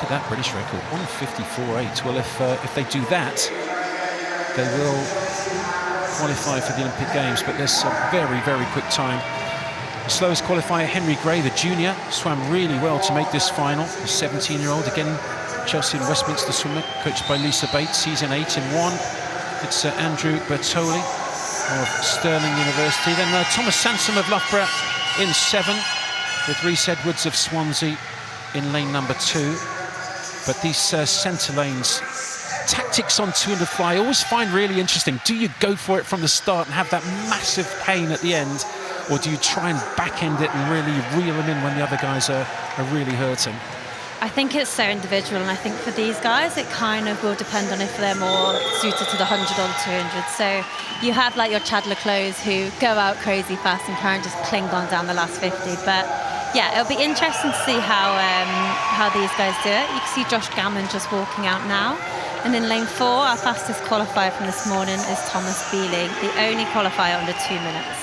at that British record, 1:54.8. Well, if they do that, they will qualify for the Olympic Games, but there's a very, very quick time. The slowest qualifier, Henry Gray, the junior, swam really well to make this final. The 17-year-old, again, Chelsea and Westminster swimmer, coached by Lisa Bates. He's in 8 in 1. It's Andrew Bertoli of Stirling University. Then Thomas Sansom of Loughborough in 7, with Rhys Edwards of Swansea in lane number 2. But these centre lanes, tactics on 200 fly, I always find really interesting. Do you go for it from the start and have that massive pain at the end, or do you try and back-end it and really reel them in when the other guys are really hurting? I think it's so individual, and I think for these guys it kind of will depend on if they're more suited to the 100 or the 200. So you have like your Chad Leclos who go out crazy fast and try and just cling on down the last 50. But yeah, it'll be interesting to see how these guys do it. You can see Josh Gammon just walking out now. And in lane 4, our fastest qualifier from this morning is Thomas Bealey, the only qualifier under 2 minutes.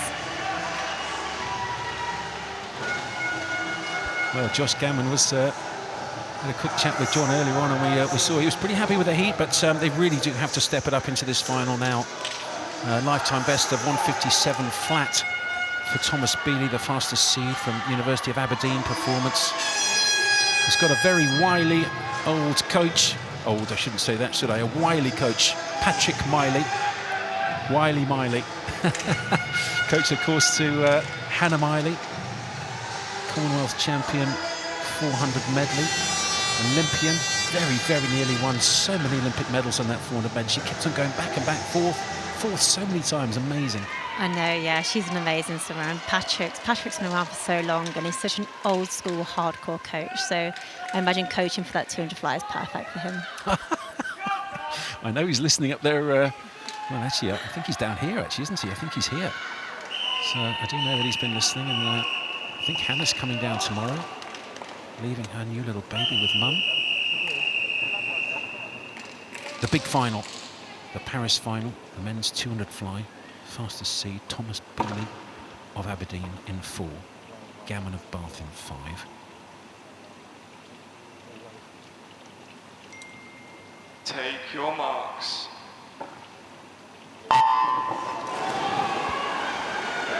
Well, Josh Gammon was had a quick chat with John earlier on, and we saw he was pretty happy with the heat, but they really do have to step it up into this final now. Lifetime best of 1:57 flat for Thomas Bealey, the fastest seed from University of Aberdeen performance. He's got a very wily old coach. Old, I shouldn't say that, should I? A wily coach, Patrick Miley. Wily Miley. Coach, of course, to Hannah Miley, Commonwealth champion, 400 medley, Olympian, very, very nearly won so many Olympic medals on that 400 medley. She kept on going back and back, fourth so many times, amazing. I know, yeah, she's an amazing swimmer. And Patrick's been around for so long, and he's such an old school, hardcore coach. So I imagine coaching for that 200 fly is perfect for him. I know he's listening up there. Well, actually, I think he's down here, actually, isn't he? I think he's here. So I do know that he's been listening, and I think Hannah's coming down tomorrow, leaving her new little baby with mum. The big final, the Paris final, the men's 200 fly. Fastest seed, Thomas Bealey of Aberdeen in 4, Gammon of Bath in 5. Take your marks.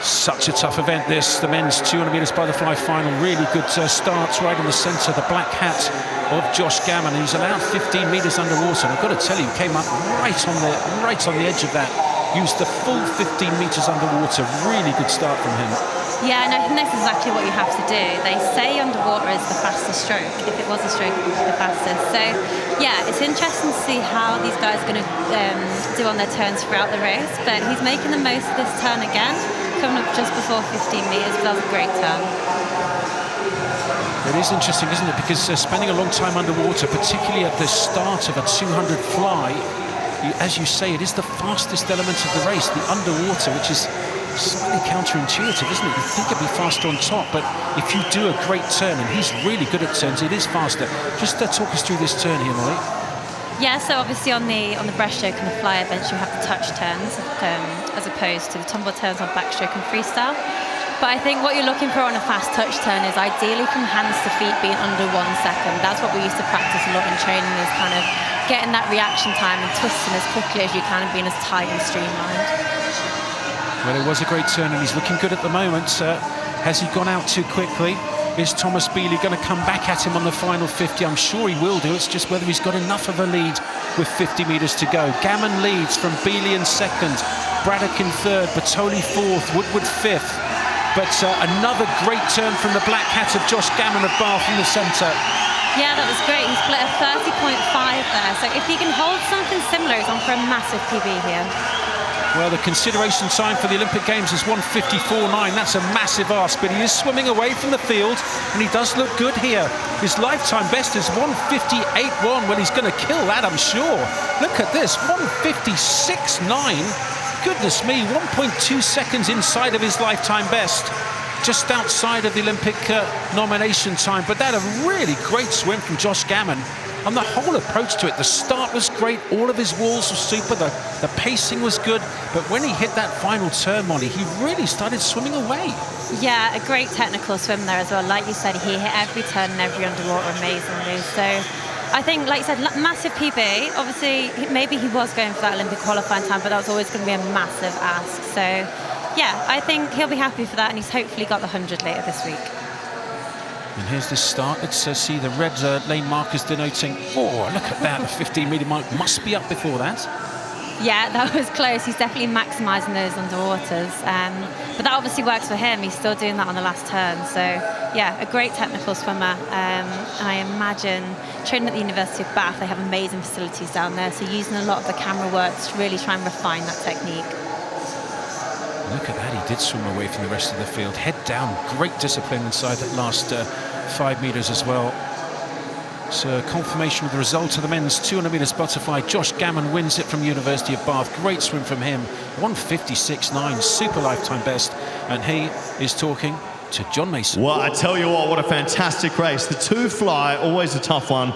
Such a tough event this, the men's 200 metres butterfly final. Really good starts right in the centre, the black hat of Josh Gammon. He's allowed 15 metres underwater, and I've got to tell you, he came up right on the edge of that. Used the full 15 metres underwater. Really good start from him. Yeah, and I think that's exactly what you have to do. They say underwater is the fastest stroke. If it was a stroke, it would be the fastest. So, yeah, it's interesting to see how these guys are going to do on their turns throughout the race. But he's making the most of this turn again, coming up just before 15 metres. But that was a great turn. It is interesting, isn't it? Because spending a long time underwater, particularly at the start of a 200 fly, as you say, it is the fastest element of the race, the underwater, which is slightly counterintuitive, isn't it? You'd think it'd be faster on top, but if you do a great turn, and he's really good at turns, it is faster. Just talk us through this turn here, Molly. Yeah, so obviously on the breaststroke and the flyer bench, you have the touch turns as opposed to the tumble turns on backstroke and freestyle. But I think what you're looking for on a fast touch turn is ideally from hands to feet being under 1 second. That's what we used to practice a lot in training, is kind of getting that reaction time and twisting as quickly as you can and being as tight and streamlined. Well, it was a great turn, and he's looking good at the moment. Has he gone out too quickly? Is Thomas Bealey going to come back at him on the final 50? I'm sure he will do. It's just whether he's got enough of a lead with 50 metres to go. Gammon leads from Bealey in 2nd, Braddock in 3rd, Bertoli 4th, Woodward 5th. But another great turn from the black hat of Josh Gammon of Bath in the centre. Yeah, that was great. He split a 30.5 there. So if he can hold something similar, he's on for a massive PB here. Well, the consideration time for the Olympic Games is 1:54.9. That's a massive ask, but he is swimming away from the field, and he does look good here. His lifetime best is 1:58.1. Well, he's going to kill that, I'm sure. Look at this, 1:56.9. Goodness me, 1.2 seconds inside of his lifetime best. Just outside of the Olympic nomination time. But that a really great swim from Josh Gammon. And the whole approach to it, the start was great, all of his walls were super, the pacing was good, but when he hit that final turn, Molly, he really started swimming away. Yeah, a great technical swim there as well. Like you said, he hit every turn and every underwater amazingly. So I think, like you said, massive PB. Obviously, maybe he was going for that Olympic qualifying time, but that was always going to be a massive ask. So, yeah, I think he'll be happy for that, and he's hopefully got the 100 later this week. And here's the start. Let's see the red lane markers denoting, oh, look at that, the 15-metre mark must be up before that. Yeah, that was close. He's definitely maximising those underwaters. But that obviously works for him. He's still doing that on the last turn. So, yeah, a great technical swimmer. And I imagine training at the University of Bath, they have amazing facilities down there. So using a lot of the camera work to really try and refine that technique. Look at that, he did swim away from the rest of the field. Head down, great discipline inside that last 5 metres as well. So confirmation of the result of the men's 200 metres butterfly. Josh Gammon wins it from University of Bath. Great swim from him. 1:56.9, super lifetime best. And he is talking to John Mason. Well, I tell you what a fantastic race. The two fly, always a tough one.